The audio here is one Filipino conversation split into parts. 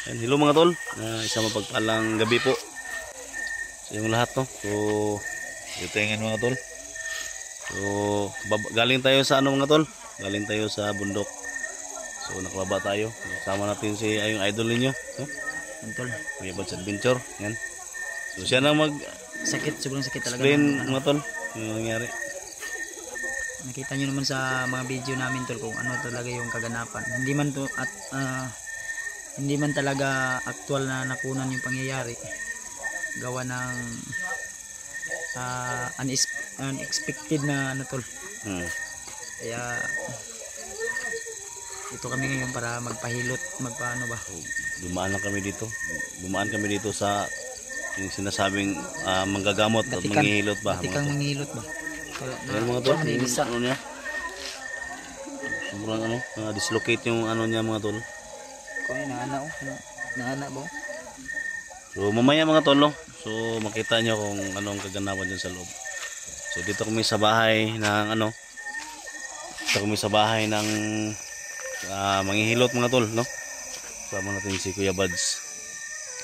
Ayan, hello mga tol, isang mapagpalang gabi po sa yung lahat, no? So ito yung mga tol. So galing tayo sa ano mga tol, galing tayo sa bundok. So nakababa tayo, kasama natin si yung idol ninyo, no? Tol, Kuya Bads Adventure. Yan. So siya na sobrang sakit talaga explain ng, mga tol yung nangyari. nakita nyo naman sa mga video namin tol kung ano talaga yung kaganapan. Hindi man to at hindi man talaga aktual na nakunan yung pangyayari, gawa ng unexpected na ano tol. Kaya ito kami ngayon para magpahilot, magpaano ba. Dumaan kami dito sa yung sinasabing manggagamot at manghihilot ba. Batikang manghihilot ba. Ayan mga tol, yung ano niya. Sobrang dislocate yung ano niya mga tol. Kung naana ba? So mamaya mga tol, no? So makita nyo kung anong kaganapan dyan sa loob. So dito kami sa bahay ng manghihilot mga tol, no? Sama natin si Kuya Bads.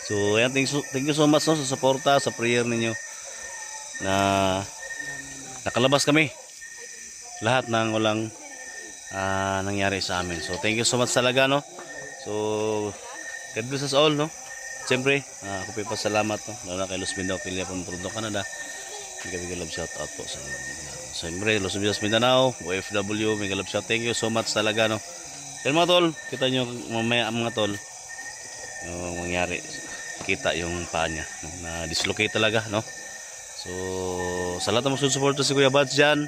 So ayan, thank you so much, no, sa suporta, sa prayer ninyo na nakalabas kami lahat ng walang nangyari sa amin. So thank you so much talaga, no? So God bless us all, no? Siyempre ako pa pasalamat, no? Lalo na kay Los Mindanao Pilia from Toronto, Canada. Mega love shout out po sa inyo. So siyempre Los Mindanao OFW, mega love shout. Thank you so much talaga, no? Yan mga tol, kita nyo mamaya mga tol yung mangyari. Kita yung paa niya, no? Na dislocate talaga, no? So sa lahat ng susuporta si Kuya Bads dyan,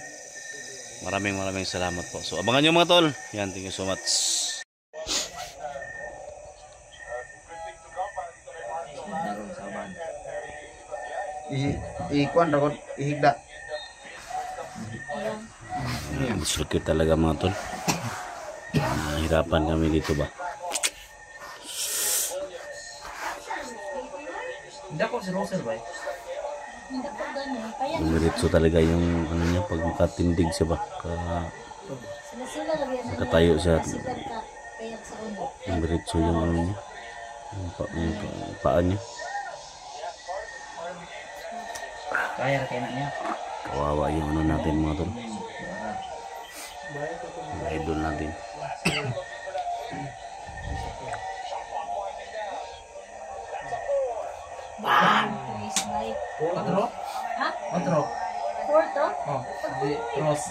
maraming salamat po. So abangan nyo mga tol. Yan, thank you so much. Ikuan rakot ihigda. Yan, dislocate talaga mga tol. Nahirapan kami dito ba. Hindi ako si Rosel ba? Dumiretso talaga yung ano niya pag makatindig siya ba. Nakatayo siya. Dumiretso yung ano niya. Yung paa niya. Kaya na niya. Kawawa yung ano natin mga tol. Yung idol natin. Otro? Ha? Otro? Porto? Oh, di Ross.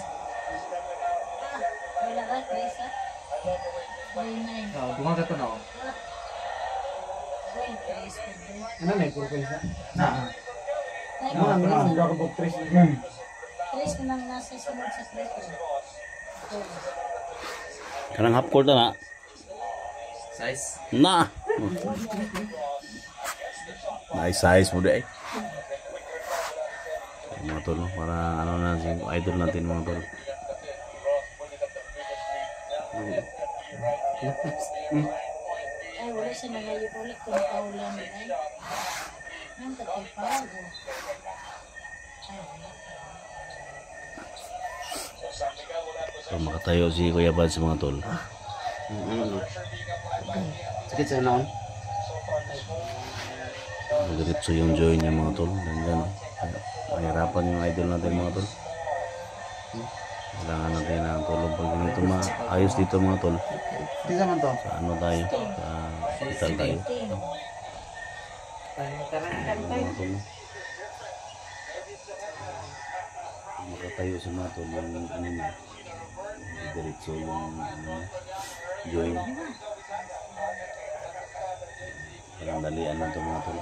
Wala ka, Teresa? 49. Oh, gumaga to na ako. Wait, Teresa. Ano na yung purple isa? Na. Ay, Ano na ang black book 3. Teresa na lang nasa sunod sa Teresa. Kanang half court na. Size? Na! Nice size mo deh. Mga tol, para ano na si idol natin mga tol. Ay, wala siya nangayip ulit kung kaulan na ay. Ang takipago. Ay, wala. So makatayo si Kuya Bads mga tol. Sakit sa naon? Diretso yung joy niya mga tol. Ganyan, no? Mahirapan yung idol natin mga tol. Kailangan natin ng tulong pag ganito ayos dito mga tol. Di naman to. Sa ano tayo? Sa hospital tayo. Mga tol. Makatayo si mga tol yung ano niya. Diretso yung ano niya. Joy. Parang dalian na ito mga tol.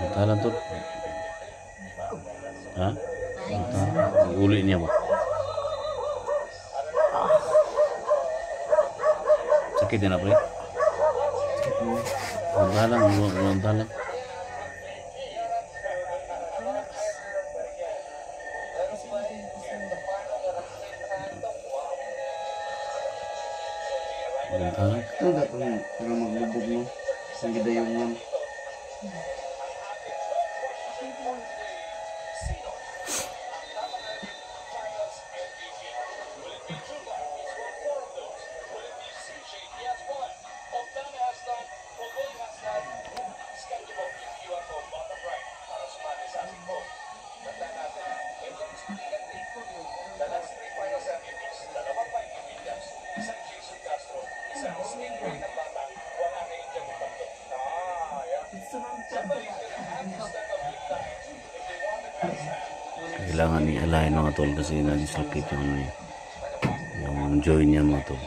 Bantalan to. Ha? Uli niya mo. Sakit din na pre. Bantalan. Bantalan. Ito na ito yung maglubog mo. Isang gidayungan. Kailangan i-align mga tol kasi na-dislocate yung ano eh. Yung joint niya mga tol.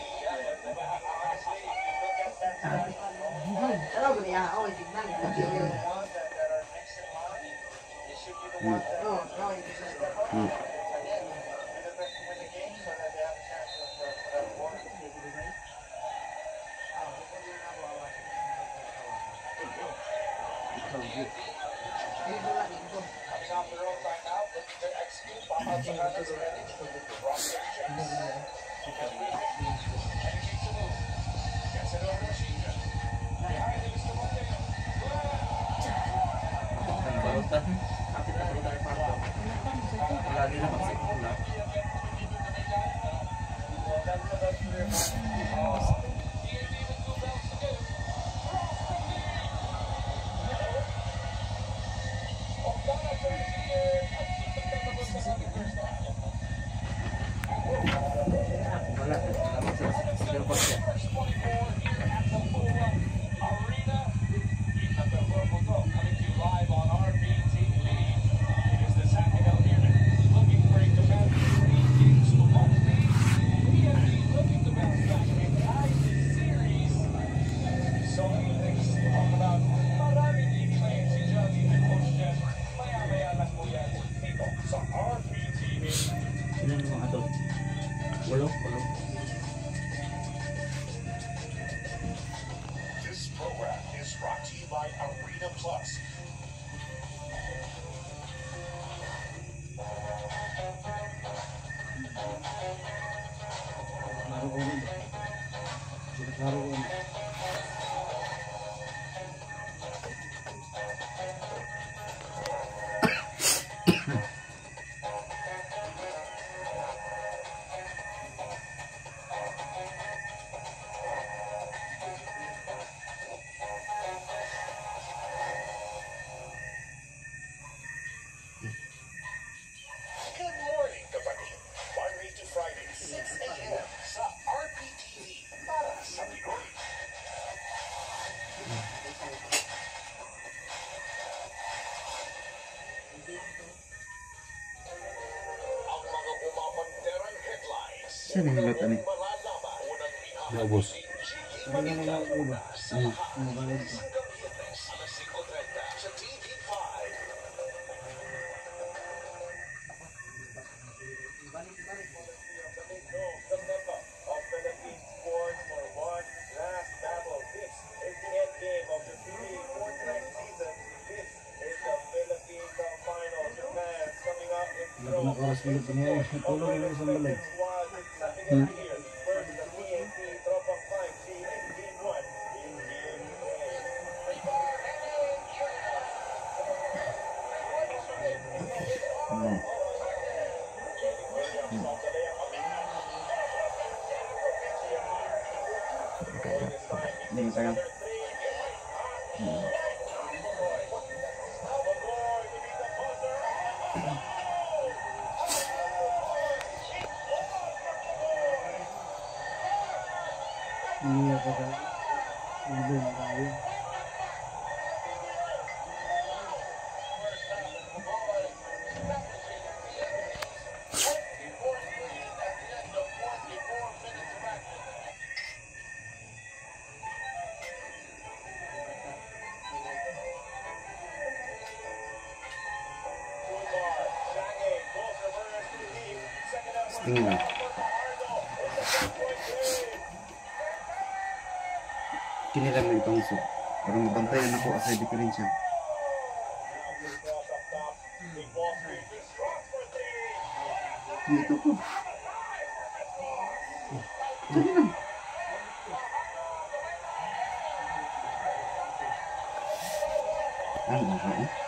This program is brought to you by Arena Plus. Good morning, kapatid. Monday to Friday, 6 a.m. sa RPTV para sa Pinoy. Ang mga bumabanderang headlines. Saan yung hilot ani? Malalaman unang bihag. Naubos. Sa Gabiyernes, alas 5:30 sa TV5. Hindi tayo. Iya kata. Belum tahu. Tingnan lang. Kinilang may pangso. Para mabantayan ako asay diferensya. Dito ko. Dali lang. Ano ba?